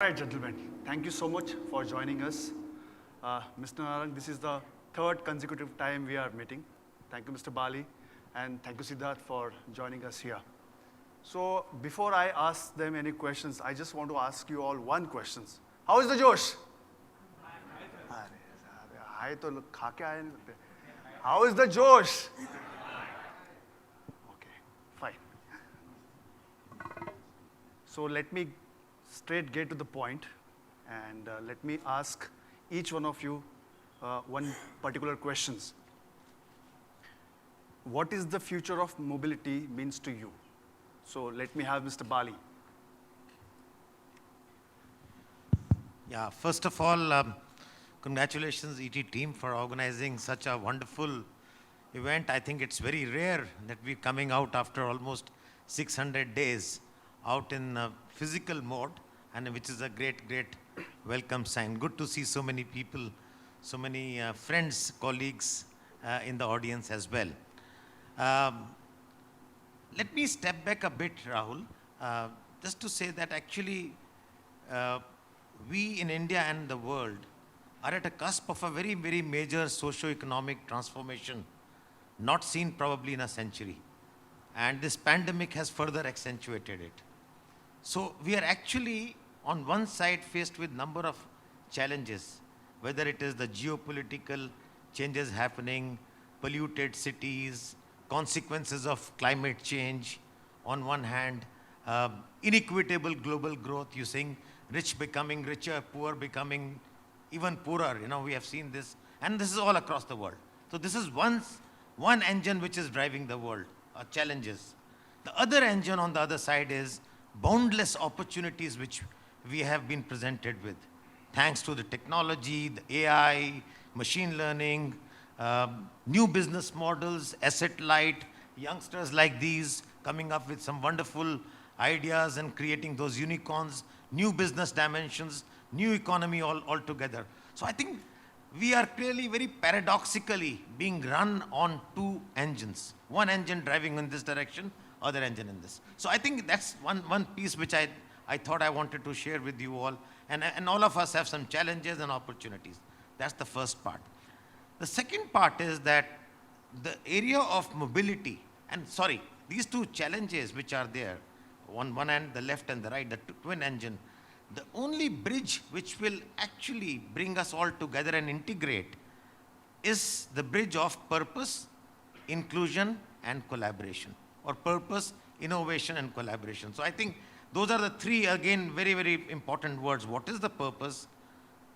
All right, gentlemen, thank you so much for joining us. Mr. Narang, this is the third consecutive time we are meeting. Thank you, Mr. Bali, and thank you, Siddharth, for joining us here. So before I ask them any questions, I just want to ask you all one question. How is the Josh? हाय तो लोग खा के आए नहीं लगते. How is the Josh? Okay, fine. So let me straight get to the point, and let me ask each one of you one particular questions. What is the future of mobility means to you? So let me have Mr. Bali. Yeah, first of all, congratulations ET team for organizing such a wonderful event. I think it's very rare that we're coming out after almost 600 days out in physical mode, and which is a great, great welcome sign. Good to see so many people, so many friends, colleagues in the audience as well. Let me step back a bit, Rahul, just to say that actually we in India and the world are at a cusp of a very, very major socio-economic transformation, not seen probably in a century. And this pandemic has further accentuated it. So we are actually on one side faced with number of challenges, whether it is the geopolitical changes happening, polluted cities, consequences of climate change on one hand, inequitable global growth, you're seeing rich becoming richer, poor becoming even poorer. You know, we have seen this, and this is all across the world. So this is one engine which is driving the world, challenges. The other engine on the other side is boundless opportunities which we have been presented with, thanks to the technology, the AI, machine learning, new business models, asset light, youngsters like these coming up with some wonderful ideas and creating those unicorns, new business dimensions, new economy altogether. So I think we are clearly very paradoxically being run on two engines. One engine driving in this direction, other engine in this. So I think that's one piece which I thought I wanted to share with you all. And all of us have some challenges and opportunities. That's the first part. The second part is that the area of mobility, and sorry, these two challenges which are there, one end, the left and the right, the twin engine, the only bridge which will actually bring us all together and integrate is the bridge of purpose, inclusion, and collaboration, or purpose, innovation, and collaboration. So I think those are the three, again, very, very important words. What is the purpose?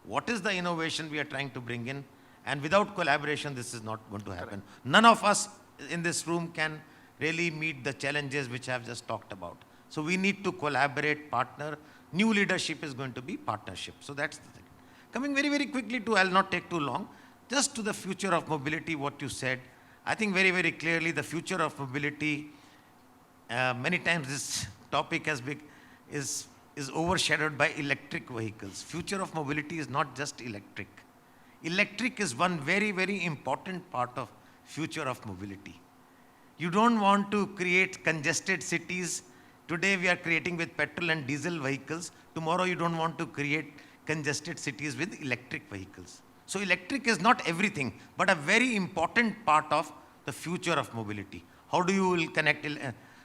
What is the innovation we are trying to bring in? And without collaboration, this is not going to happen. Correct. None of us in this room can really meet the challenges which I have just talked about. So we need to collaborate, partner. New leadership is going to be partnership. So that's the thing. Coming very, very quickly to, I'll not take too long, just to the future of mobility, what you said. I think very, very clearly the future of mobility, many times this topic is overshadowed by electric vehicles. Future of mobility is not just electric. Electric is one very, very important part of future of mobility. You don't want to create congested cities. Today we are creating with petrol and diesel vehicles. Tomorrow you don't want to create congested cities with electric vehicles. So electric is not everything, but a very important part of the future of mobility. How do you will connect?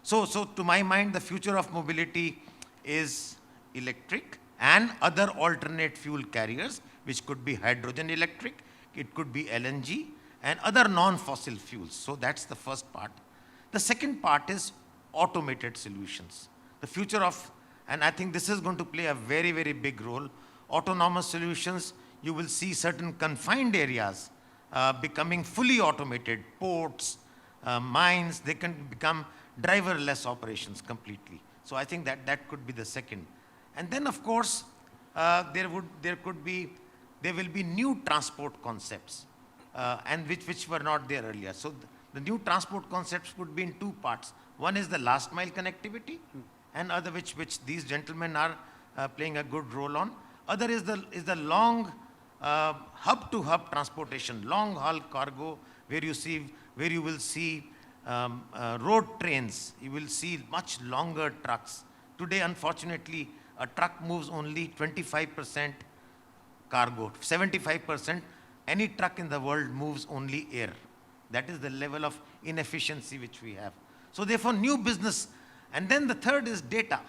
So to my mind, the future of mobility is electric and other alternate fuel carriers, which could be hydrogen electric, it could be LNG, and other non-fossil fuels. So that's the first part. The second part is automated solutions. The future of, and I think this is going to play a very, very big role. Autonomous solutions, you will see certain confined areas becoming fully automated, ports, mines, they can become driverless operations completely. So I think that could be the second. And then of course, there will be new transport concepts, and which were not there earlier. So the new transport concepts could be in two parts. One is the last mile connectivity, and other which these gentlemen are playing a good role on. Other is the long hub to hub transportation, long haul cargo, where you will see road trains, you will see much longer trucks. Today, unfortunately, a truck moves only 25% cargo, 75%, any truck in the world moves only air. That is the level of inefficiency which we have. So therefore, new business. And then the third is data.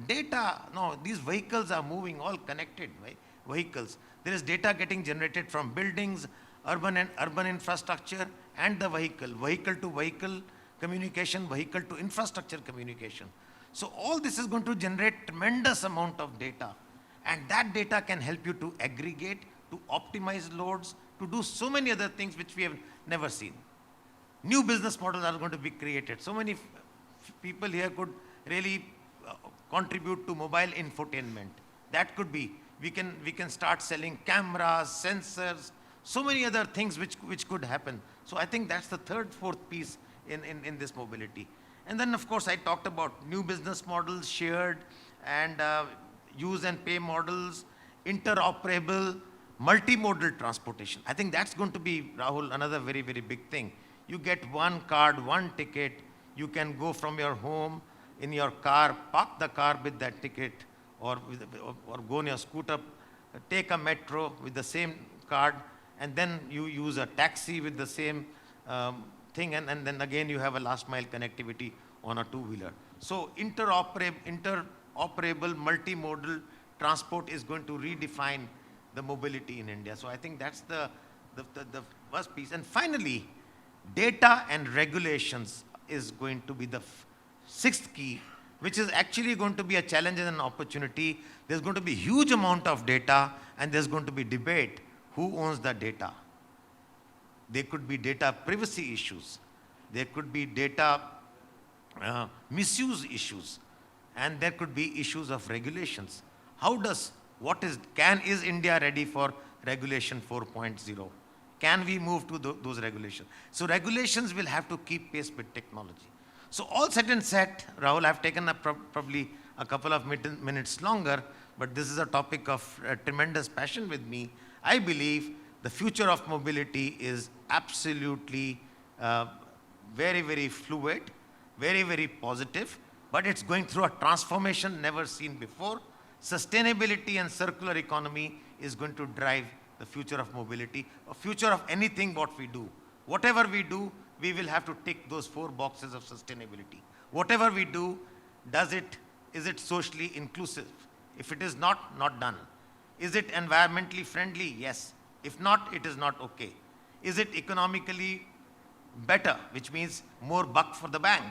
Data, no, these vehicles are moving, all connected, right? Vehicles. There is data getting generated from buildings, urban infrastructure, and the vehicle to vehicle communication, vehicle to infrastructure communication. So all this is going to generate tremendous amount of data. And that data can help you to aggregate, to optimize loads, to do so many other things which we have never seen. New business models are going to be created. So many people here could really contribute to mobile infotainment. That could be, we can start selling cameras, sensors, so many other things which could happen. So I think that's the third, fourth piece in this mobility. And then of course I talked about new business models, shared and use and pay models, interoperable, multimodal transportation. I think that's going to be, Rahul, another very, very big thing. You get one card, one ticket, you can go from your home in your car, park the car with that ticket, or go on your scooter, take a metro with the same card, and then you use a taxi with the same thing, and then again you have a last mile connectivity on a two-wheeler. So interoperable, multimodal transport is going to redefine the mobility in India. So I think that's the first piece. And finally, data and regulations is going to be the sixth key, which is actually going to be a challenge and an opportunity. There's going to be huge amount of data, and there's going to be debate who owns the data. There could be data privacy issues. There could be data misuse issues. And there could be issues of regulations. Is India ready for regulation 4.0? Can we move to those regulations? So regulations will have to keep pace with technology. So all said and set, Rahul, I've taken up probably a couple of minutes longer, but this is a topic of tremendous passion with me. I believe the future of mobility is absolutely very, very fluid, very, very positive, but it's going through a transformation never seen before. Sustainability and circular economy is going to drive the future of mobility, a future of anything what we do. Whatever we do, we will have to tick those 4 boxes of sustainability. Whatever we do, is it socially inclusive? If it is not done. Is it environmentally friendly? Yes. If not, it is not okay. Is it economically better, which means more buck for the bank?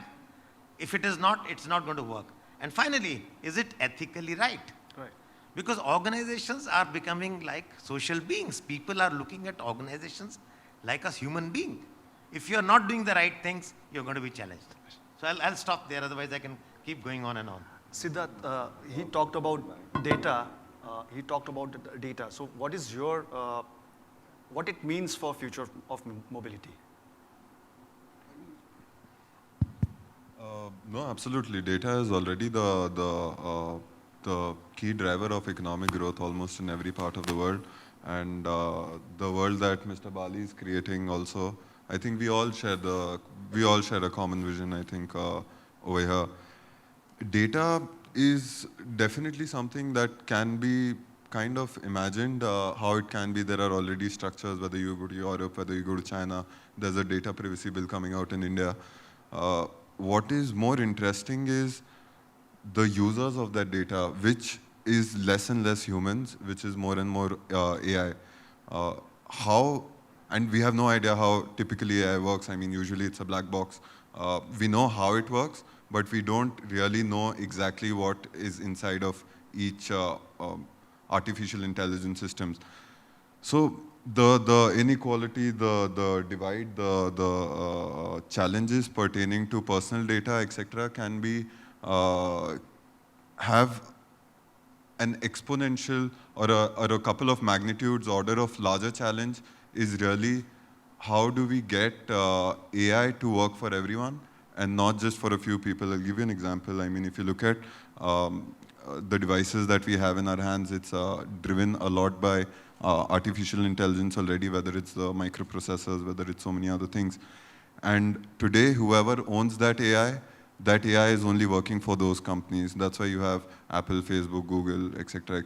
If it is not, it's not going to work. And finally, is it ethically right? Right. Because organizations are becoming like social beings. People are looking at organizations like a human being. If you're not doing the right things, you're going to be challenged. So I'll stop there, otherwise I can keep going on and on. Siddharth, he talked about data. So what is your, what it means for future of mobility? No, absolutely. Data is already the key driver of economic growth almost in every part of the world. And the world that Mr. Bali is creating also, I think we all share a common vision, I think, over here. Data is definitely something that can be kind of imagined how it can be. There are already structures, whether you go to Europe, whether you go to China, there's a data privacy bill coming out in India. What is more interesting is the users of that data, which is less and less humans, which is more and more AI. And we have no idea how typically AI works. I mean, usually it's a black box. We know how it works, but we don't really know exactly what is inside of each artificial intelligence systems. So the inequality, the divide, the challenges pertaining to personal data, etc., can be have an exponential or a couple of magnitudes order of larger challenge is really how do we get AI to work for everyone and not just for a few people. I'll give you an example. I mean, if you look at the devices that we have in our hands, it's driven a lot by artificial intelligence already, whether it's the microprocessors, whether it's so many other things. And today, whoever owns that AI that AI is only working for those companies. That's why you have Apple, Facebook, Google, etc.,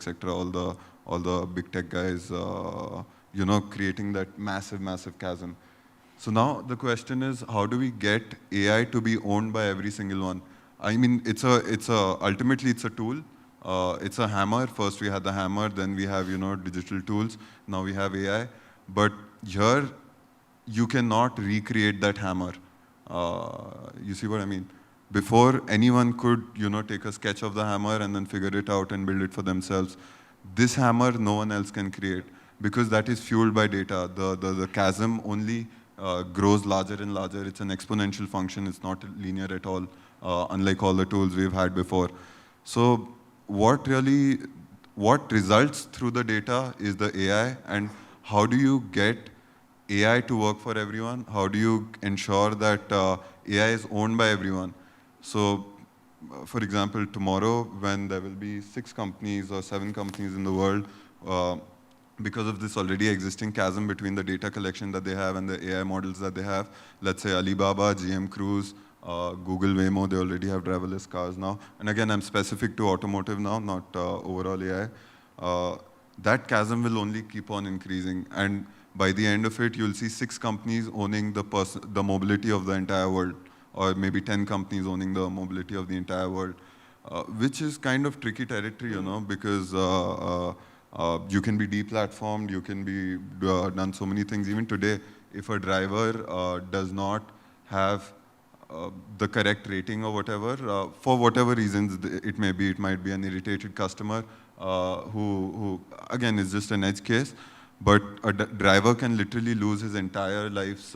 all the big tech guys, creating that massive chasm. So now the question is, how do we get AI to be owned by every single one? I mean, ultimately it's a tool. It's a hammer. First we had the hammer, then we have, digital tools. Now we have AI. But here, you cannot recreate that hammer. You see what I mean? Before, anyone could, take a sketch of the hammer and then figure it out and build it for themselves. This hammer, no one else can create because that is fueled by data. The chasm only grows larger and larger. It's an exponential function. It's not linear at all, unlike all the tools we've had before. So what results through the data is the AI, and how do you get AI to work for everyone? How do you ensure that AI is owned by everyone? So, for example, tomorrow when there will be 6 companies or 7 companies in the world, because of this already existing chasm between the data collection that they have and the AI models that they have, let's say Alibaba, GM Cruise, Google Waymo, they already have driverless cars now. And again, I'm specific to automotive now, not overall AI. That chasm will only keep on increasing. And by the end of it, you'll see 6 companies owning the mobility of the entire world, or maybe 10 companies owning the mobility of the entire world, which is kind of tricky territory, because you can be deplatformed, you can be done so many things. Even today, if a driver does not have the correct rating or whatever, for whatever reasons it might be an irritated customer who again is just an edge case, but a driver can literally lose his entire life's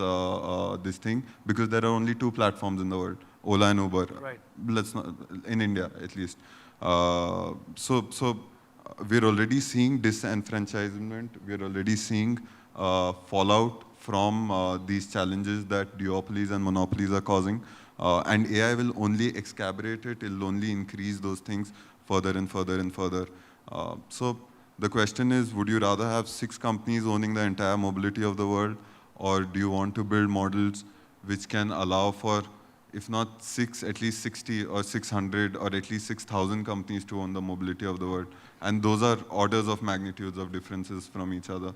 this thing because there are only 2 platforms in the world, Ola and Uber. Right. Let's not, in India at least. So we're already seeing disenfranchisement. We're already seeing fallout from these challenges that duopolies and monopolies are causing. And AI will only exacerbate it. It will only increase those things further and further and further. So the question is, would you rather have 6 companies owning the entire mobility of the world, or do you want to build models which can allow for, if not 6, at least 60 or 600 or at least 6,000 companies to own the mobility of the world? And those are orders of magnitudes of differences from each other.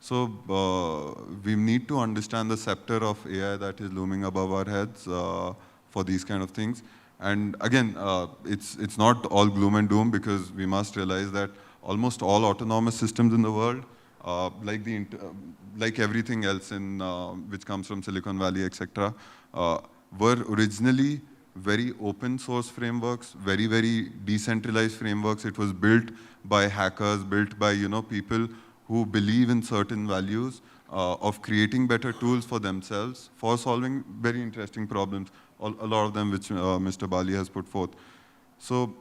So we need to understand the scepter of AI that is looming above our heads for these kind of things. And again, it's not all gloom and doom, because we must realize that almost all autonomous systems in the world, like everything else which comes from Silicon Valley, etc., were originally very open source frameworks, very, very decentralized frameworks. It was built by hackers, built by people who believe in certain values of creating better tools for themselves for solving very interesting problems, a lot of them which Mr. Bali has put forth. So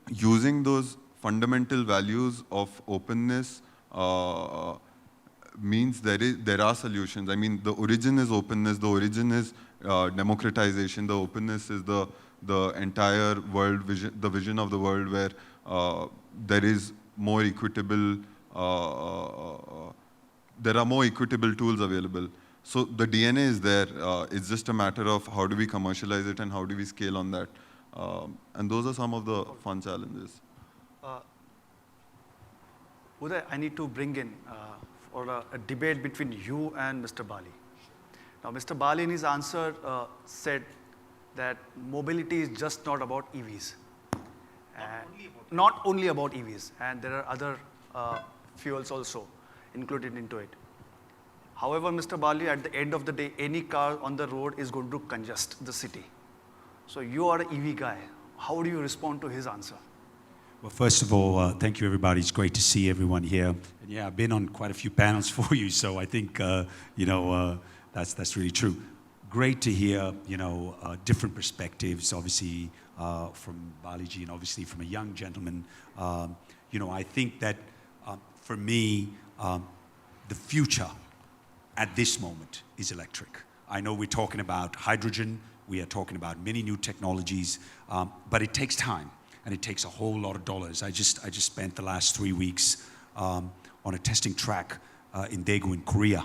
using those fundamental values of openness means there are solutions. I mean, the origin is openness, the origin is democratization, the openness is the entire world vision, the vision of the world where there is more equitable, there are more equitable tools available. So the DNA is there. It's just a matter of how do we commercialize it and how do we scale on that. And those are some of the fun challenges. Uday, I need to bring in for a debate between you and Mr. Bali. Now, Mr. Bali in his answer said that mobility is just not about EVs. Not only about EVs, and there are other fuels also included into it. However, Mr. Bali, at the end of the day, any car on the road is going to congest the city. So you are an EV guy. How do you respond to his answer? Well, first of all, thank you, everybody. It's great to see everyone here. And yeah, I've been on quite a few panels for you, so I think, that's really true. Great to hear, different perspectives, obviously, from Baliji and obviously from a young gentleman. I think that, for me, the future at this moment is electric. I know we're talking about hydrogen, we are talking about many new technologies, but it takes time. And it takes a whole lot of dollars. I just spent the last 3 weeks on a testing track in Daegu in Korea.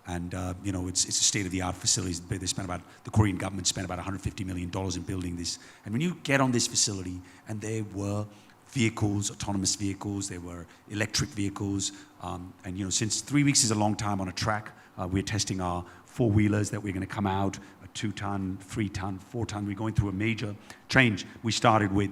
And you know, it's a state-of-the-art facility. The Korean government spent about $150 million in building this. And when you get on this facility, and there were vehicles, autonomous vehicles, there were electric vehicles, and you know, since 3 weeks is a long time on a track, we're testing our four-wheelers that we're going to come out, a 2-ton, 3-ton, 4-ton. We're going through a major change. We started with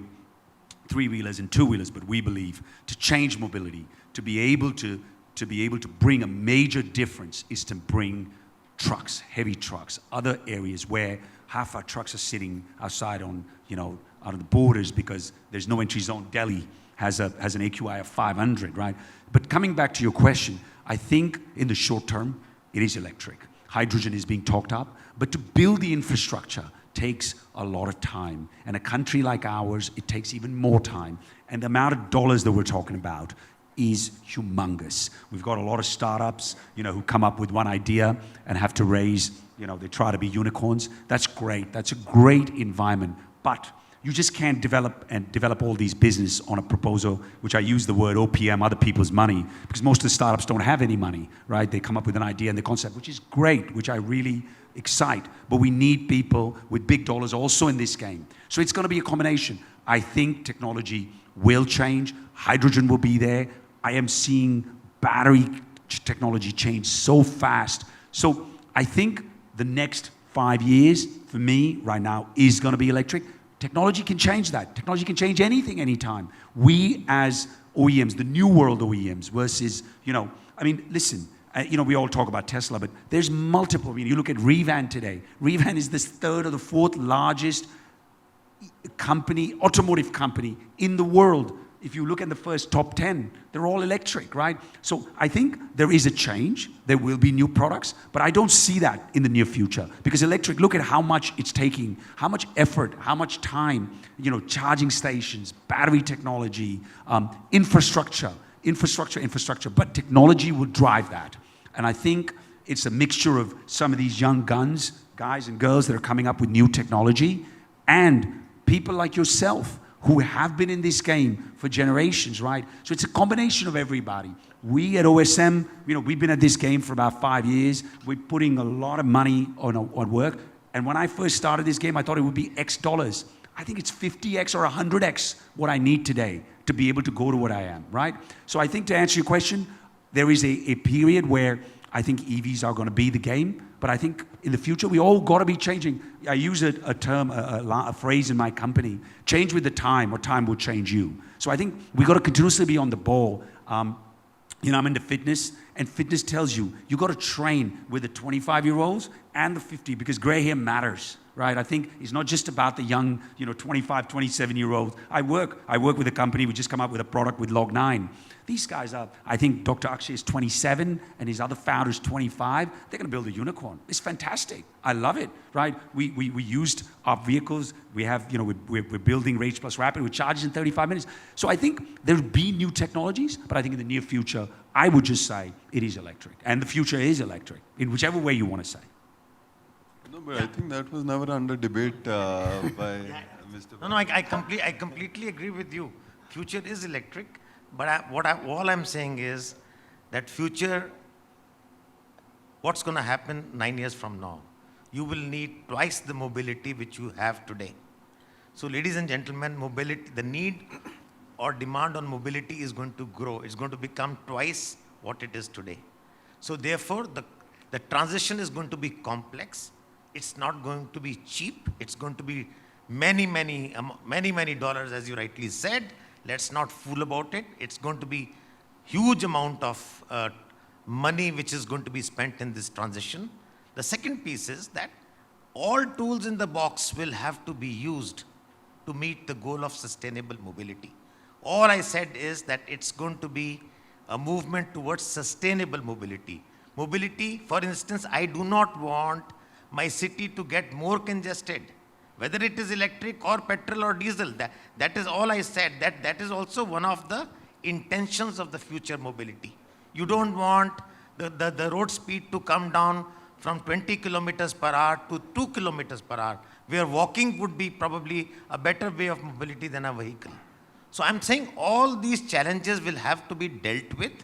3-wheelers and 2-wheelers, but we believe to change mobility, to be able to bring a major difference is to bring trucks, heavy trucks, other areas where half our trucks are sitting outside on, you know, out of the borders because there's no entry zone. Delhi has an AQI of 500, right? But coming back to your question, I think in the short term, it is electric. Hydrogen is being talked up, but to build the infrastructure takes a lot of time. And a country like ours, it takes even more time. And the amount of dollars that we're talking about is humongous. We've got a lot of startups, you know, who come up with one idea and have to raise, you know, they try to be unicorns. That's great. That's a great environment. But you just can't develop all these business on a proposal, which I use the word OPM, other people's money, because most of the startups don't have any money, right? They come up with an idea and the concept, which is great, which I really excite. But we need people with big dollars also in this game. So it's going to be a combination. I think technology will change. Hydrogen will be there. I am seeing battery technology change so fast. So I think the next 5 years, for me, right now, is going to be electric. Technology can change that. Technology can change anything, anytime. We as OEMs, the new world OEMs versus, you know, I mean, listen, you know, we all talk about Tesla, but there's multiple. I mean, you look at Revan today. Revan is the 3rd or the 4th largest company, automotive company in the world. If you look at the first top 10, they're all electric, right? So I think there is a change. There will be new products, but I don't see that in the near future because electric, look at how much it's taking, how much effort, how much time, you know, charging stations, battery technology, infrastructure, but technology will drive that. And I think it's a mixture of some of these young guns, guys and girls that are coming up with new technology and people like yourself who have been in this game for generations, right? So it's a combination of everybody. We at OSM, you know, we've been at this game for about 5 years. We're putting a lot of money on work. And when I first started this game, I thought it would be X dollars. I think it's 50X or 100X what I need today to be able to go to what I am, right? So I think to answer your question, there is a period where I think EVs are going to be the game. But I think in the future, we all got to be changing. I use a term, a phrase in my company, change with the time or time will change you. So I think we got to continuously be on the ball. You know, I'm into fitness, and fitness tells you got to train with the 25-year-olds and the 50 because gray hair matters, right? I think it's not just about the young, you know, 25, 27-year-olds. I work with a company. We just come up with a product with Log9. These guys are, I think Dr. Akshay is 27 and his other founder is 25. They're going to build a unicorn. It's fantastic. I love it, right? We used our vehicles. We have, you know, we're building Rage Plus Rapid. We charge in 35 minutes. So I think there'll be new technologies, but I think in the near future, I would just say it is electric. And the future is electric, in whichever way you want to say. No, but I think that was never under debate by Mr. No, I completely agree with you. Future is electric. But all I'm saying is that future, what's going to happen 9 years from now? You will need twice the mobility which you have today. So ladies and gentlemen, mobility, the need or demand on mobility is going to grow. It's going to become twice what it is today. So therefore, the transition is going to be complex. It's not going to be cheap. It's going to be many dollars, as you rightly said. Let's not fool about it. It's going to be huge amount of money which is going to be spent in this transition. The second piece is that all tools in the box will have to be used to meet the goal of sustainable mobility. All I said is that it's going to be a movement towards sustainable mobility. Mobility, for instance, I do not want my city to get more congested. Whether it is electric or petrol or diesel, that is all I said. That is also one of the intentions of the future mobility. You don't want the road speed to come down from 20 kilometers per hour to 2 kilometers per hour, where walking would be probably a better way of mobility than a vehicle. So I'm saying all these challenges will have to be dealt with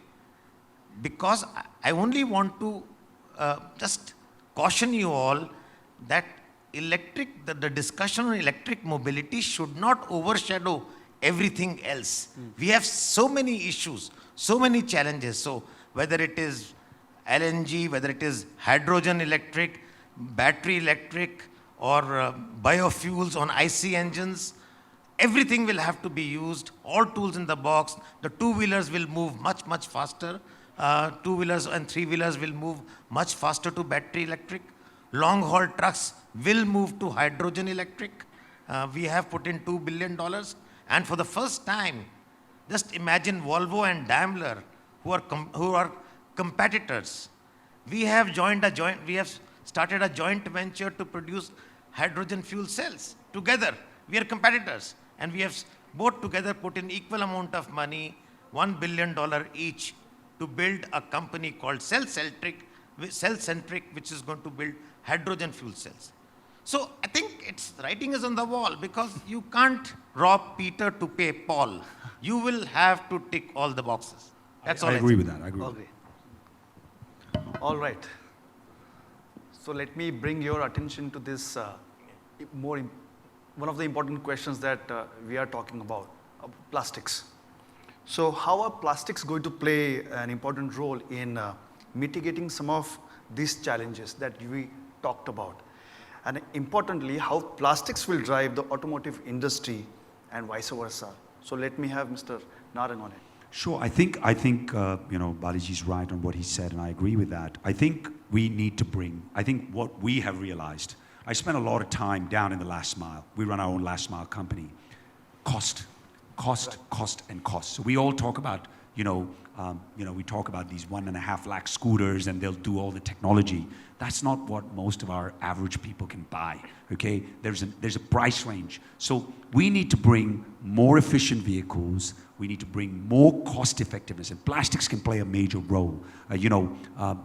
because I only want to just caution you all that the discussion on electric mobility should not overshadow everything else. We have so many issues, so many challenges. So whether it is LNG, whether it is hydrogen electric, battery electric, or biofuels on IC engines, everything will have to be used, all tools in the box. The two-wheelers will move much, much faster. Two-wheelers and three-wheelers will move much faster to battery electric. Long-haul trucks will move to hydrogen electric. We have put in $2 billion. And for the first time, just imagine Volvo and Daimler, who are competitors. We have started a joint venture to produce hydrogen fuel cells together. We are competitors. And we have both together put in equal amount of money, $1 billion each, to build a company called Cellcentric, which is going to build hydrogen fuel cells. So I think writing is on the wall, because you can't rob Peter to pay Paul. You will have to tick all the boxes. That's all I agree with that. I agree. Okay. All right. So let me bring your attention to this one of the important questions that we are talking about, plastics. So how are plastics going to play an important role in mitigating some of these challenges that we talked about? And importantly, how plastics will drive the automotive industry and vice versa. So let me have Mr. Narang on it. Sure. I think Balaji's right on what he said, and I agree with that. I think we need to I think what we have realized, I spent a lot of time down in the last mile. We run our own last mile company. Cost, and cost. So we all talk about, we talk about these 1.5 lakh scooters, and they'll do all the technology. That's not what most of our average people can buy, okay? There's a price range. So we need to bring more efficient vehicles. We need to bring more cost effectiveness, and plastics can play a major role.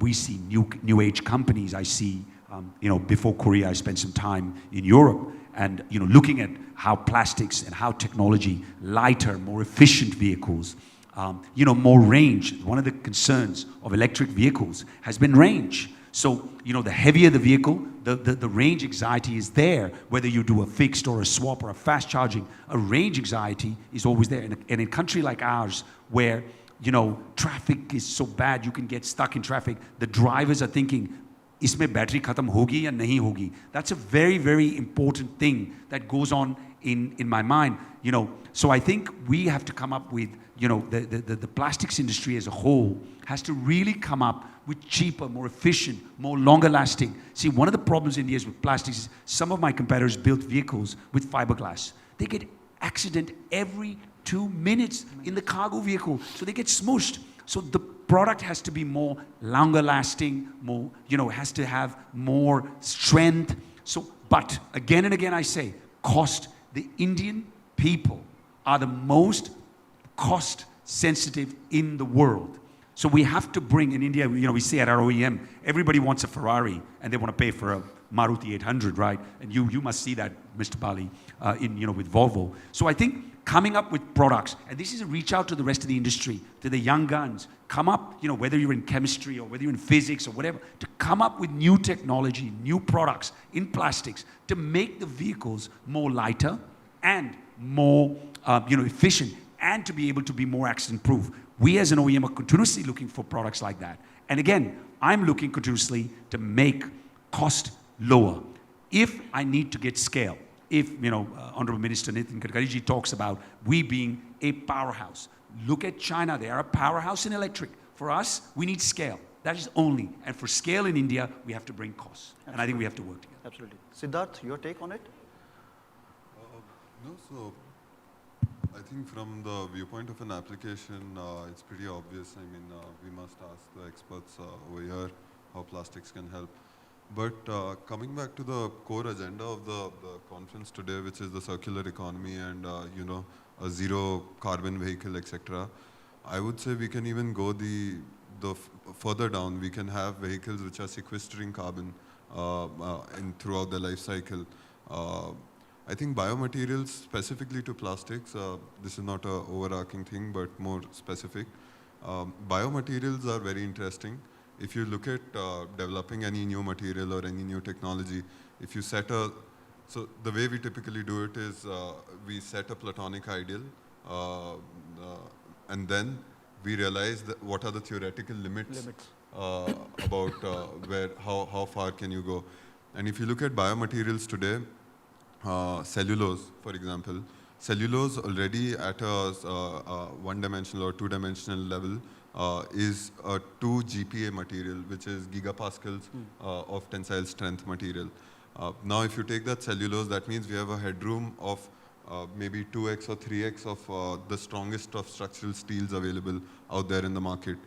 We see new age companies. I see, before Korea, I spent some time in Europe, and looking at how plastics and how technology, lighter, more efficient vehicles, more range. One of the concerns of electric vehicles has been range. So, the heavier the vehicle, the range anxiety is there. Whether you do a fixed or a swap or a fast charging, a range anxiety is always there. And in a country like ours, where, traffic is so bad, you can get stuck in traffic, the drivers are thinking, isme battery khatam hogi ya nahi hogi? That's a very, very important thing that goes on in my mind. So I think we have to come up with, the plastics industry as a whole has to really come up with cheaper, more efficient, more longer lasting. See, one of the problems in India is with plastics is some of my competitors built vehicles with fiberglass. They get accident every 2 minutes in the cargo vehicle, so they get smooshed. So the product has to be more longer lasting, more, has to have more strength. So, but again and again I say, cost. The Indian people are the most cost sensitive in the world. So we have to bring, in India, we say at our OEM, everybody wants a Ferrari and they want to pay for a Maruti 800, right? And you must see that, Mr. Bali, with Volvo. So I think coming up with products, and this is a reach out to the rest of the industry, to the young guns, come up, whether you're in chemistry or whether you're in physics or whatever, to come up with new technology, new products in plastics to make the vehicles more lighter and more, efficient, and to be able to be more accident proof. We as an OEM are continuously looking for products like that. And again, I'm looking continuously to make cost lower. If I need to get scale, if, Honorable Minister Nitin Gadkari talks about we being a powerhouse. Look at China, they are a powerhouse in electric. For us, we need scale. That is only. And for scale in India, we have to bring costs. Absolutely. And I think we have to work together. Absolutely. Siddharth, your take on it? So I think from the viewpoint of an application, it's pretty obvious. I mean, we must ask the experts over here how plastics can help. But coming back to the core agenda of the conference today, which is the circular economy and, a zero carbon vehicle, etc., I would say we can even go further down. We can have vehicles which are sequestering carbon throughout the life cycle. I think biomaterials, specifically to plastics, this is not an overarching thing, but more specific. Biomaterials are very interesting. if you look at developing any new material or any new technology, if you set a, so the way we typically do it is we set a platonic ideal, and then we realize that what are the theoretical limits, about how far can you go. And if you look at biomaterials today, cellulose, for example, cellulose already at a one-dimensional or two-dimensional level is a 2 GPa material, which is gigapascals of tensile strength material. Now, if you take that cellulose, that means we have a headroom of maybe 2x or 3x of the strongest of structural steels available out there in the market.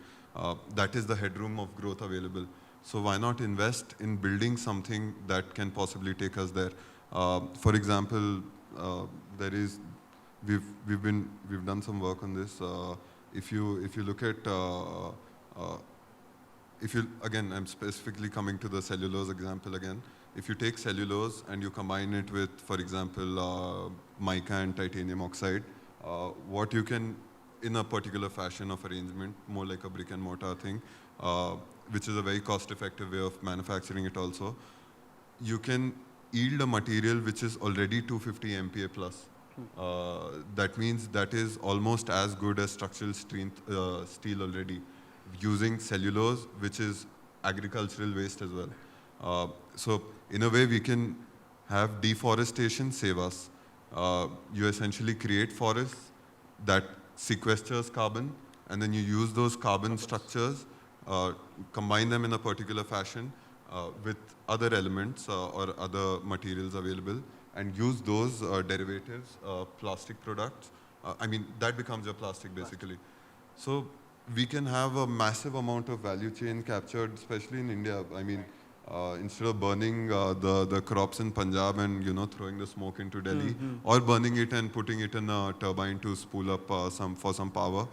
That is the headroom of growth available. So why not invest in building something that can possibly take us there? For example, we've done some work on this. If you look at again, I'm specifically coming to the cellulose example again. If you take cellulose and you combine it with, for example, mica and titanium oxide, what you can, in a particular fashion of arrangement, more like a brick and mortar thing, which is a very cost-effective way of manufacturing it also, you can yield a material which is already 250 MPa plus. That means that is almost as good as structural strength steel already, using cellulose, which is agricultural waste as well. So in a way, we can have deforestation save us. You essentially create forests that sequesters carbon, and then you use those carbon structures, combine them in a particular fashion with other elements or other materials available, and use those derivatives, plastic products. I mean, that becomes your plastic basically. So we can have a massive amount of value chain captured, especially in India. I mean, instead of burning the crops in Punjab and throwing the smoke into Delhi, or burning it and putting it in a turbine to spool up for some power,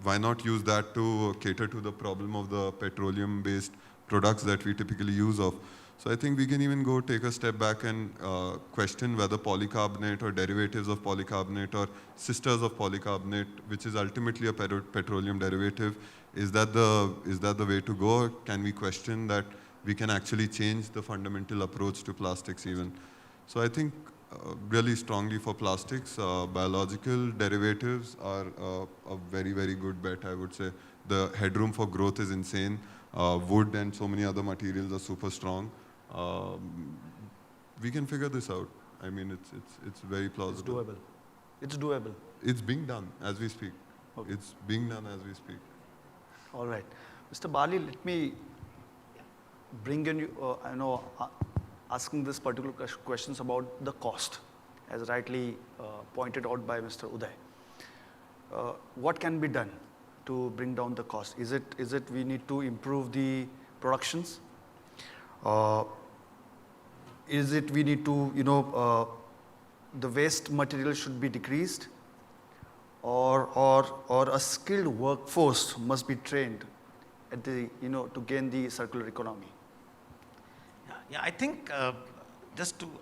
why not use that to cater to the problem of the petroleum-based products that we typically use of? So I think we can even go take a step back and question whether polycarbonate or derivatives of polycarbonate or sisters of polycarbonate, which is ultimately a petroleum derivative, is that the way to go? Can we question that we can actually change the fundamental approach to plastics even? So I think really strongly for plastics, biological derivatives are a very, very good bet, I would say. The headroom for growth is insane. Wood and so many other materials are super strong. We can figure this out. I mean, it's very plausible. It's doable. It's doable. It's being done as we speak. Okay. It's being done as we speak. All right. Mr. Bali, let me bring in you, asking this particular questions about the cost, as rightly pointed out by Mr. Uday. What can be done to bring down the cost? Is it we need to improve the productions? Is it we need to, the waste material should be decreased? Or a skilled workforce must be trained at the, to gain the circular economy? Yeah, I think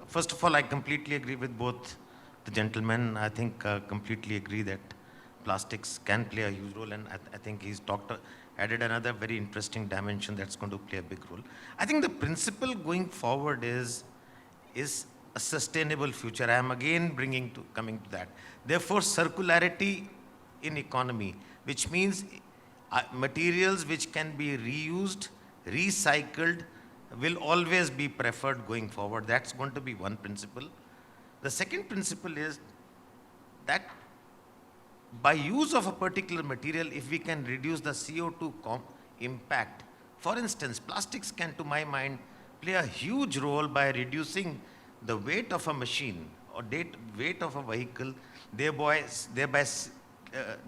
first of all, I completely agree with both the gentlemen. I think completely agree that plastics can play a huge role, and I think he's added another very interesting dimension that's going to play a big role. I think the principle going forward is a sustainable future. I am again coming to that. Therefore, circularity in economy, which means materials which can be reused, recycled, will always be preferred going forward. That's going to be one principle. The second principle is that by use of a particular material, if we can reduce the CO2 impact, for instance, plastics can, to my mind, play a huge role by reducing the weight of a machine or weight of a vehicle, thereby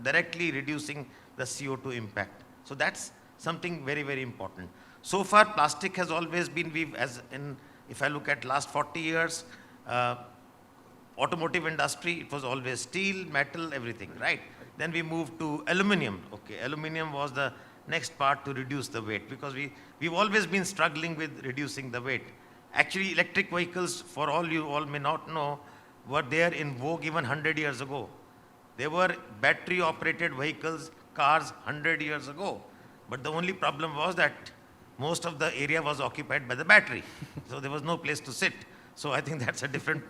directly reducing the CO2 impact. So that's something very, very important. So far, plastic has always been, if I look at last 40 years, automotive industry, it was always steel, metal, everything, right? Then we moved to aluminum. Okay, aluminum was the next part to reduce the weight, because we've always been struggling with reducing the weight. Actually, electric vehicles, for all you all may not know, were there in vogue even 100 years ago. There were battery-operated vehicles, cars 100 years ago. But the only problem was that most of the area was occupied by the battery. So there was no place to sit. So I think that's a different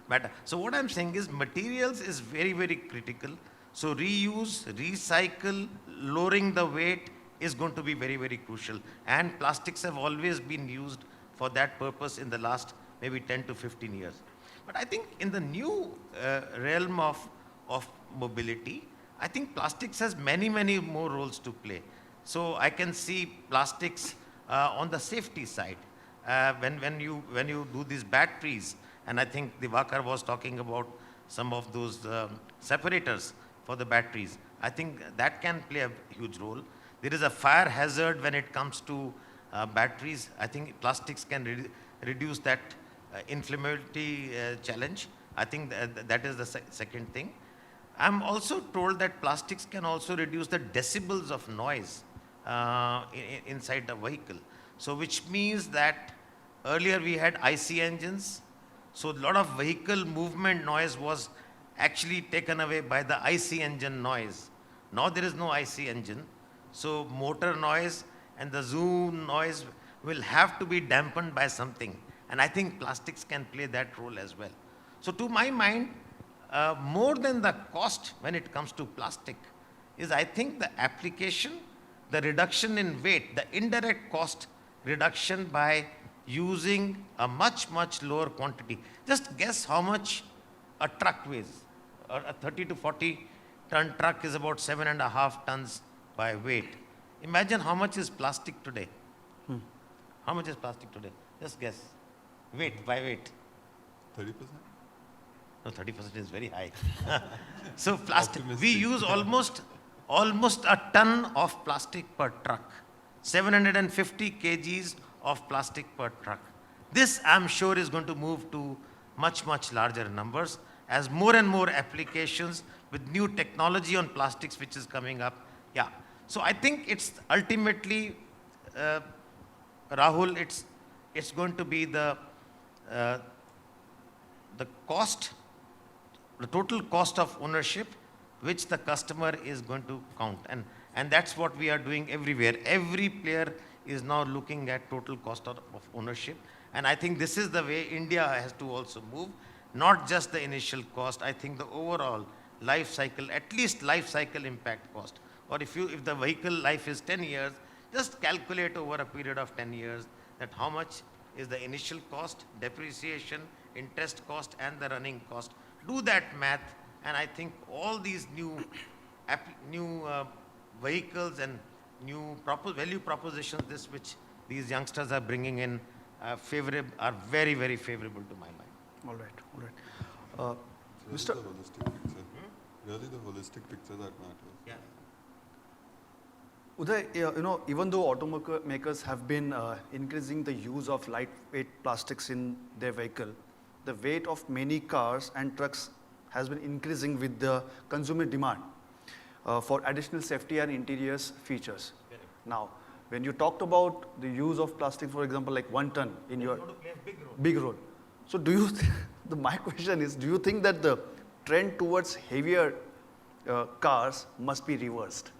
matter. So what I'm saying is materials is very, very critical. So reuse, recycle, lowering the weight is going to be very, very crucial. And plastics have always been used for that purpose in the last maybe 10 to 15 years. But I think in the new realm of mobility, I think plastics has many, many more roles to play. So I can see plastics on the safety side. When you do these batteries, and I think Divakar was talking about some of those separators for the batteries, I think that can play a huge role. There is a fire hazard when it comes to batteries. I think plastics can reduce that inflammatory challenge. I think that is the second thing. I'm also told that plastics can also reduce the decibels of noise inside the vehicle. So which means that earlier we had IC engines. So a lot of vehicle movement noise was actually taken away by the IC engine noise. Now there is no IC engine. So motor noise and the zoom noise will have to be dampened by something. And I think plastics can play that role as well. So to my mind, more than the cost when it comes to plastic is I think the application, the reduction in weight, the indirect cost reduction by using a much, much lower quantity. Just guess how much a truck weighs. A 30 to 40 ton truck is about 7.5 tons by weight. Imagine how much is plastic today. How much is plastic today? Just guess. Weight, by weight. 30%? No, 30% is very high. So plastic, we use almost a ton of plastic per truck. 750 kgs of plastic per truck. This, I'm sure, is going to move to much, much larger numbers as more and more applications with new technology on plastics which is coming up. Yeah. So I think it's ultimately, Rahul, it's going to be the cost, the total cost of ownership which the customer is going to count. And that's what we are doing everywhere. Every player is now looking at total cost of ownership. And I think this is the way India has to also move, not just the initial cost. I think the overall life cycle, at least life cycle impact cost. Or if the vehicle life is 10 years, just calculate over a period of 10 years that how much is the initial cost, depreciation, interest cost, and the running cost. Do that math, and I think all these new vehicles and new value propositions, which these youngsters are bringing in, are very, very favorable to my mind. All right, all right. Really Mr. the holistic picture. Really the holistic picture that matters. Yeah. Uday, even though automakers have been increasing the use of lightweight plastics in their vehicle, the weight of many cars and trucks has been increasing with the consumer demand for additional safety and interiors features. Correct. Now, when you talked about the use of plastic, for example, like 1 ton in your Going to play a big role. big role. So do you, my question is, do you think that the trend towards heavier cars must be reversed?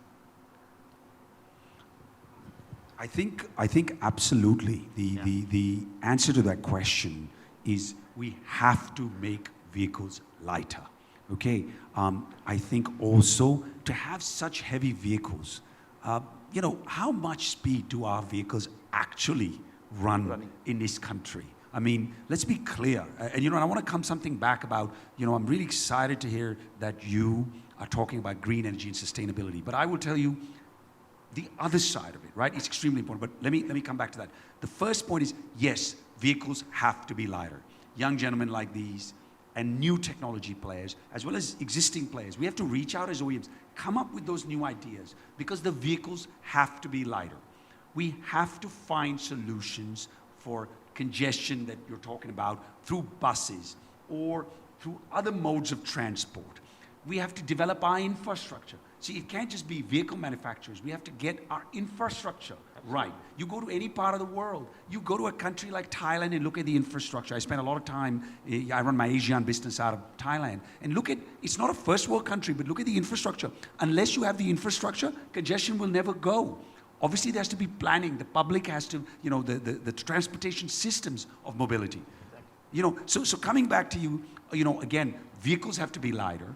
I think absolutely. The answer to that question is we have to make vehicles lighter. Okay. I think also to have such heavy vehicles, how much speed do our vehicles actually run in this country? I mean, let's be clear. And I want to come something back about, I'm really excited to hear that you are talking about green energy and sustainability. But I will tell you, the other side of it, right? It's extremely important, but let me come back to that. The first point is, yes, vehicles have to be lighter. Young gentlemen like these and new technology players, as well as existing players, we have to reach out as OEMs, come up with those new ideas because the vehicles have to be lighter. We have to find solutions for congestion that you're talking about through buses or through other modes of transport. We have to develop our infrastructure. See, it can't just be vehicle manufacturers. We have to get our infrastructure right. You go to any part of the world. You go to a country like Thailand and look at the infrastructure. I spent a lot of time, I run my Asian business out of Thailand. And look at, it's not a first world country, but look at the infrastructure. Unless you have the infrastructure, congestion will never go. Obviously, there has to be planning. The public has to, the transportation systems of mobility. So coming back to you, again, vehicles have to be lighter.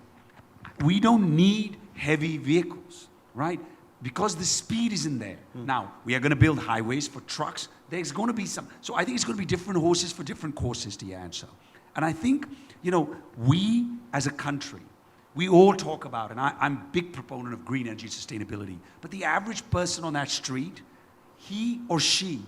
We don't need heavy vehicles, right? Because the speed isn't there. Now, we are going to build highways for trucks. There's going to be some. So I think it's going to be different horses for different courses, to your answer. And I think, we as a country, we all talk about, and I'm a big proponent of green energy sustainability, but the average person on that street, he or she,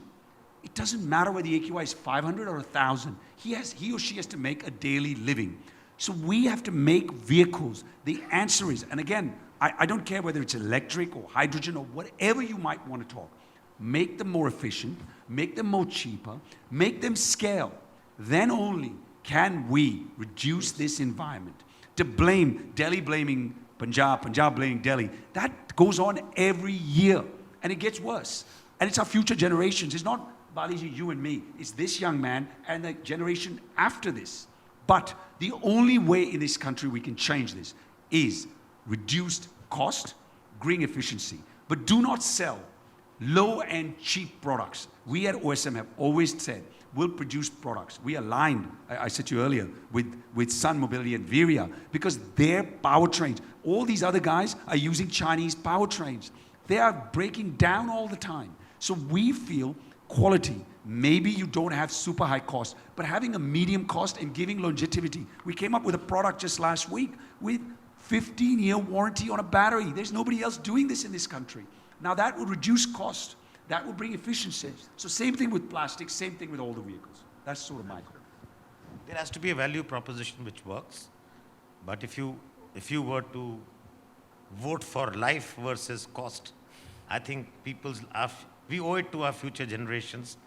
it doesn't matter whether the AQI is 500 or 1,000, he or she has to make a daily living. So we have to make vehicles. The answer is, and again, I don't care whether it's electric or hydrogen or whatever you might want to talk, make them more efficient, make them more cheaper, make them scale. Then only can we reduce this environment. To blame, Delhi blaming Punjab, Punjab blaming Delhi, that goes on every year, and it gets worse. And it's our future generations. It's not Baliji, you and me. It's this young man and the generation after this. But the only way in this country we can change this is reduced cost, green efficiency. But do not sell low-end cheap products. We at OSM have always said, we'll produce products. We aligned, I said to you earlier, with Sun Mobility and Viria, because their powertrains, all these other guys are using Chinese powertrains. They are breaking down all the time. So we feel quality. Maybe you don't have super high cost, but having a medium cost and giving longevity. We came up with a product just last week with 15-year warranty on a battery. There's nobody else doing this in this country. Now that will reduce cost. That will bring efficiency. So same thing with plastic, same thing with all the vehicles. That's sort of my goal. There has to be a value proposition which works. But if you were to vote for life versus cost, I think we owe it to our future generations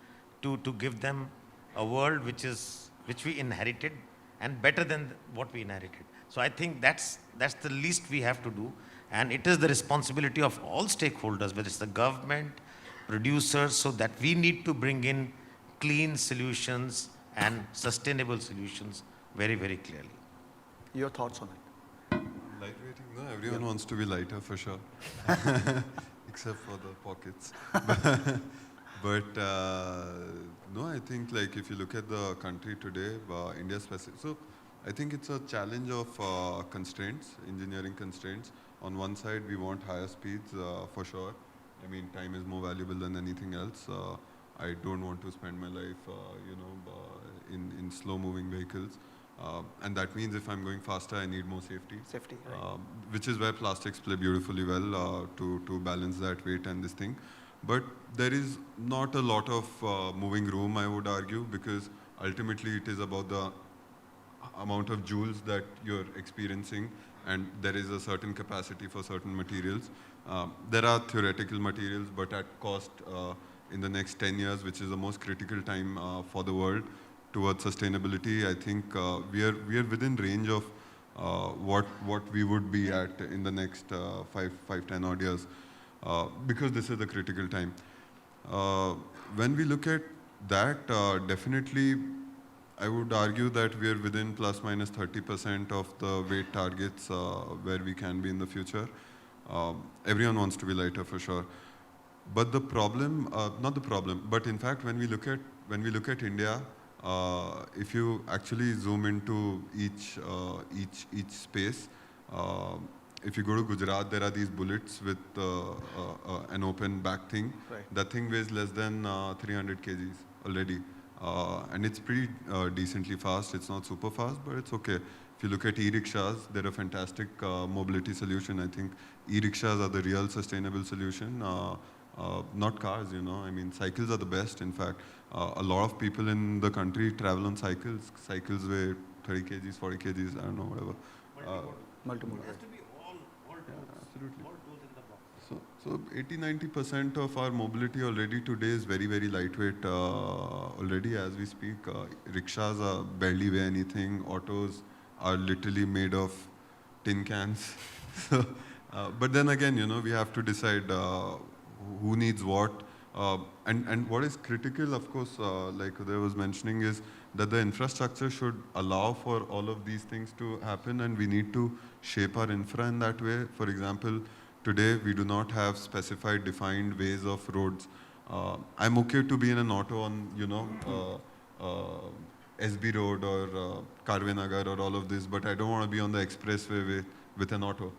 to give them a world which we inherited and better than what we inherited. So I think that's the least we have to do. And it is the responsibility of all stakeholders, whether it's the government, producers, so that we need to bring in clean solutions and sustainable solutions very, very clearly. Your thoughts on it? Lightweighting, no, everyone wants to be lighter for sure, except for the pockets. But no, I think like if you look at the country today, India specific, so I think it's a challenge of constraints, engineering constraints. On one side, we want higher speeds for sure. I mean, time is more valuable than anything else. I don't want to spend my life, in slow-moving vehicles. And that means if I'm going faster, I need more safety. Safety, right. Which is where plastics play beautifully well to balance that weight and this thing. But there is not a lot of moving room, I would argue, because ultimately it is about the amount of joules that you're experiencing, and there is a certain capacity for certain materials. There are theoretical materials, but at cost in the next 10 years, which is the most critical time for the world towards sustainability, I think we are within range of what we would be at in the next 10 odd years, because this is the critical time. When we look at that, definitely I would argue that we are within plus minus 30% of the weight targets where we can be in the future. Everyone wants to be lighter for sure. But the problem, not the problem, but in fact when we look at India, if you actually zoom into each space, if you go to Gujarat, there are these bullets with an open back thing. Right. That thing weighs less than 300 kgs already. And it's pretty decently fast. It's not super fast, but it's okay. If you look at e-rickshaws, they're a fantastic mobility solution. I think e-rickshaws are the real sustainable solution, not cars, I mean, cycles are the best, in fact. A lot of people in the country travel on cycles. Cycles weigh 30 kgs, 40 kgs, I don't know, whatever. Multimodal. It has to be all tools. Absolutely. All tools in the box. So 80-90% of our mobility already today is very, very lightweight already as we speak. Rickshaws barely weigh anything. Autos are literally made of tin cans. So, but then again, we have to decide who needs what. And what is critical, of course, like Uday was mentioning, is that the infrastructure should allow for all of these things to happen, and we need to shape our infra in that way. For example, today we do not have specified, defined ways of roads. I'm okay to be in an auto on, SB Road or Karvenagar or all of this, but I don't want to be on the expressway with an auto.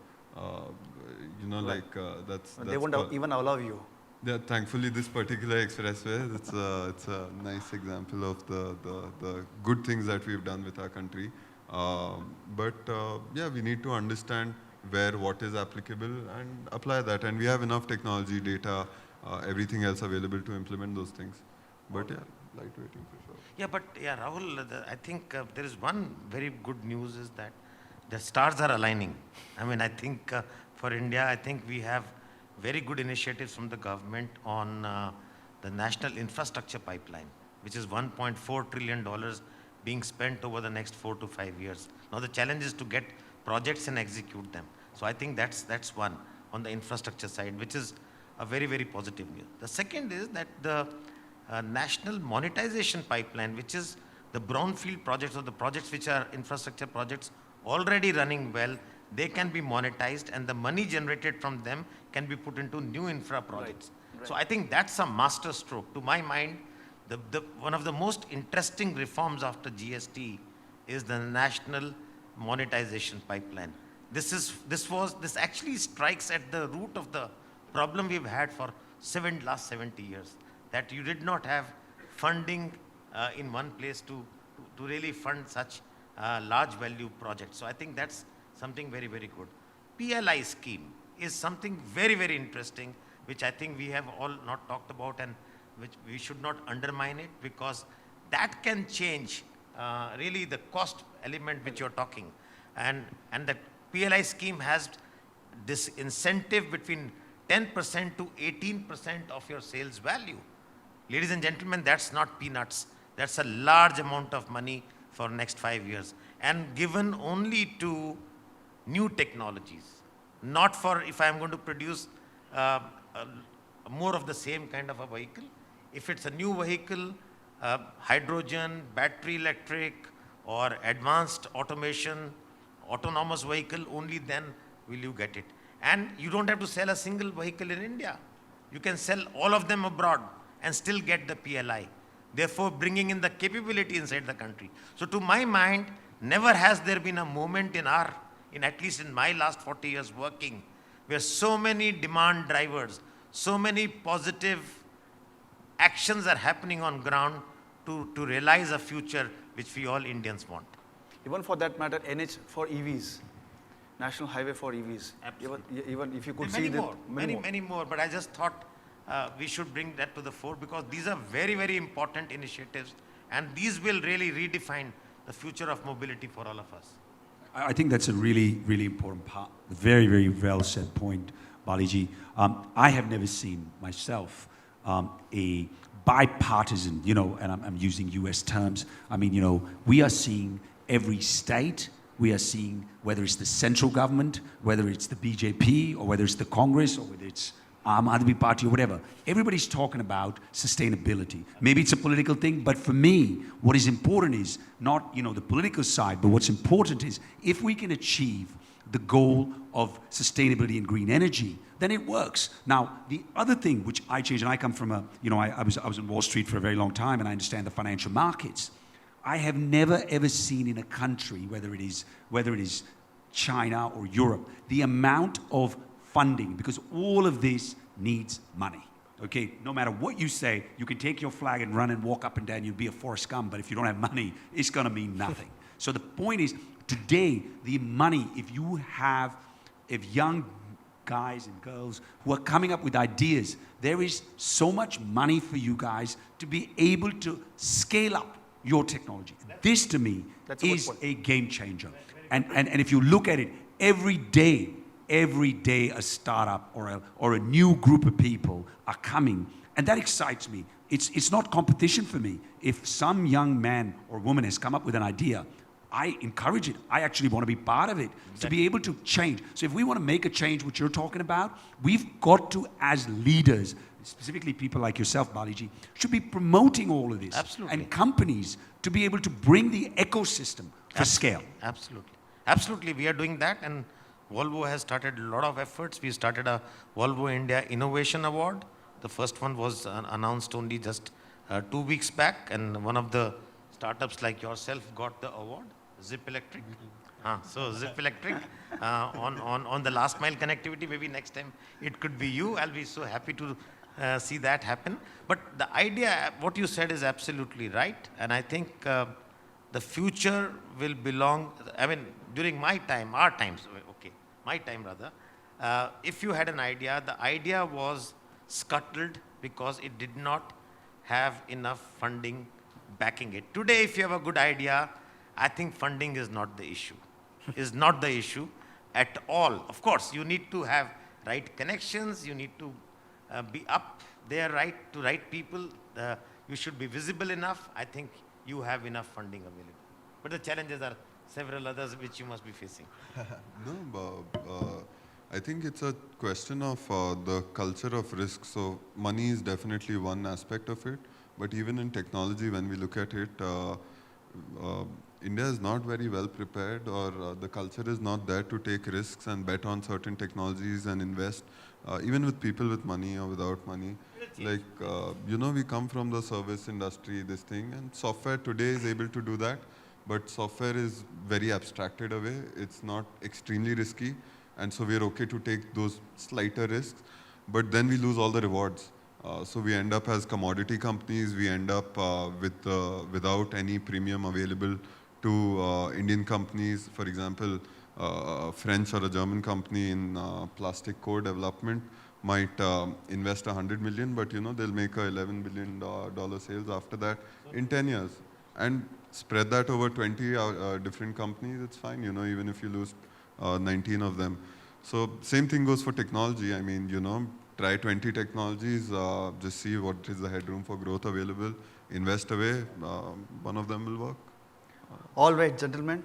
That's. They won't even allow you. Yeah, thankfully this particular expressway, it's a nice example of the good things that we've done with our country. Yeah, we need to understand where what is applicable and apply that. And we have enough technology, data, everything else available to implement those things. But yeah, lightweighting for sure. Yeah, but yeah, Rahul, I think there is one very good news is that the stars are aligning. I mean, I think for India, I think we have very good initiatives from the government on the National Infrastructure Pipeline, which is $1.4 trillion being spent over the next 4 to 5 years. Now the challenge is to get projects and execute them. So I think that's one on the infrastructure side, which is a very, very positive news. The second is that the National Monetization Pipeline, which is the brownfield projects or the projects which are infrastructure projects already running well, they can be monetized and the money generated from them can be put into new infra projects. Right. So I think that's a master stroke. To my mind, one of the most interesting reforms after GST is the National Monetization Pipeline. This actually strikes at the root of the problem we've had for last 70 years, that you did not have funding in one place to really fund such large value projects. So I think that's something very, very good. PLI scheme is something very, very interesting, which I think we have all not talked about and which we should not undermine it, because that can change really the cost element which you're talking. And the PLI scheme has this incentive between 10% to 18% of your sales value. Ladies and gentlemen, that's not peanuts. That's a large amount of money for next 5 years, and given only to new technologies, not for if I'm going to produce more of the same kind of a vehicle. If it's a new vehicle, hydrogen, battery electric, or advanced automation, autonomous vehicle, only then will you get it. And you don't have to sell a single vehicle in India. You can sell all of them abroad and still get the PLI, therefore bringing in the capability inside the country. So to my mind, never has there been a moment in at least in my last 40 years working, where so many demand drivers, so many positive actions are happening on ground to realize a future which we all Indians want. Even for that matter, NH for EVs, National Highway for EVs. Absolutely. Even if you could Many see more, that, many more, but I just thought we should bring that to the fore, because these are very, very important initiatives, and these will really redefine the future of mobility for all of us. I think that's a really, really important part. Very, very well said point, Baliji. I have never seen myself a bipartisan, and I'm using US terms. I mean, we are seeing every state, we are seeing whether it's the central government, whether it's the BJP, or whether it's the Congress, or whether it's Aam Aadmi Party or whatever. Everybody's talking about sustainability. Maybe it's a political thing, but for me, what is important is not, the political side, but what's important is if we can achieve the goal of sustainability and green energy, then it works. Now, the other thing which I changed, and I come from I was in Wall Street for a very long time, and I understand the financial markets. I have never ever seen in a country, whether it is China or Europe, the amount of funding, because all of this needs money. Okay, no matter what you say, you can take your flag and run and walk up and down, you'll be a Forrest Gump, but if you don't have money, it's gonna mean nothing. So the point is, today, the money, if young guys and girls who are coming up with ideas, there is so much money for you guys to be able to scale up your technology. This to me is a game changer. And if you look at it, every day a startup or a new group of people are coming, and that excites me. It's not competition for me. If some young man or woman has come up with an idea, I encourage it. I actually want to be part of it, to be able to change. So if we want to make a change, what you're talking about, we've got to, as leaders, specifically people like yourself, Baliji, should be promoting all of this. Absolutely. And companies to be able to bring the ecosystem for scale. Absolutely. Absolutely, we are doing that, and Volvo has started a lot of efforts. We started a Volvo India Innovation Award. The first one was announced only just 2 weeks back, and one of the startups like yourself got the award, Zip Electric. So Zip Electric on the last mile connectivity. Maybe next time it could be you. I'll be so happy to see that happen. But the idea, what you said is absolutely right, and I think the future will belong. I mean, during my time, our times, okay, my time rather. If you had an idea, the idea was scuttled because it did not have enough funding backing it. Today, if you have a good idea, I think funding is not the issue. Is not the issue at all. Of course, you need to have right connections. You need to be up there, right to right people. You should be visible enough. I think you have enough funding available. But the challenges are several others which you must be facing. No, I think it's a question of the culture of risk. So money is definitely one aspect of it, but even in technology, when we look at it, India is not very well prepared, or the culture is not there to take risks and bet on certain technologies and invest, even with people with money or without money. Like, we come from the service industry, this thing, and software today is able to do that, but software is very abstracted away. It's not extremely risky, and so we're okay to take those slighter risks, but then we lose all the rewards. So we end up as commodity companies, we end up without any premium available to Indian companies. For example, a French or a German company in plastic core development might invest 100 million, but they'll make a $11 billion sales after that in 10 years. And spread that over 20 different companies, it's fine, even if you lose 19 of them. So same thing goes for technology. I mean, try 20 technologies, just see what is the headroom for growth available, invest away, one of them will work. All right, gentlemen,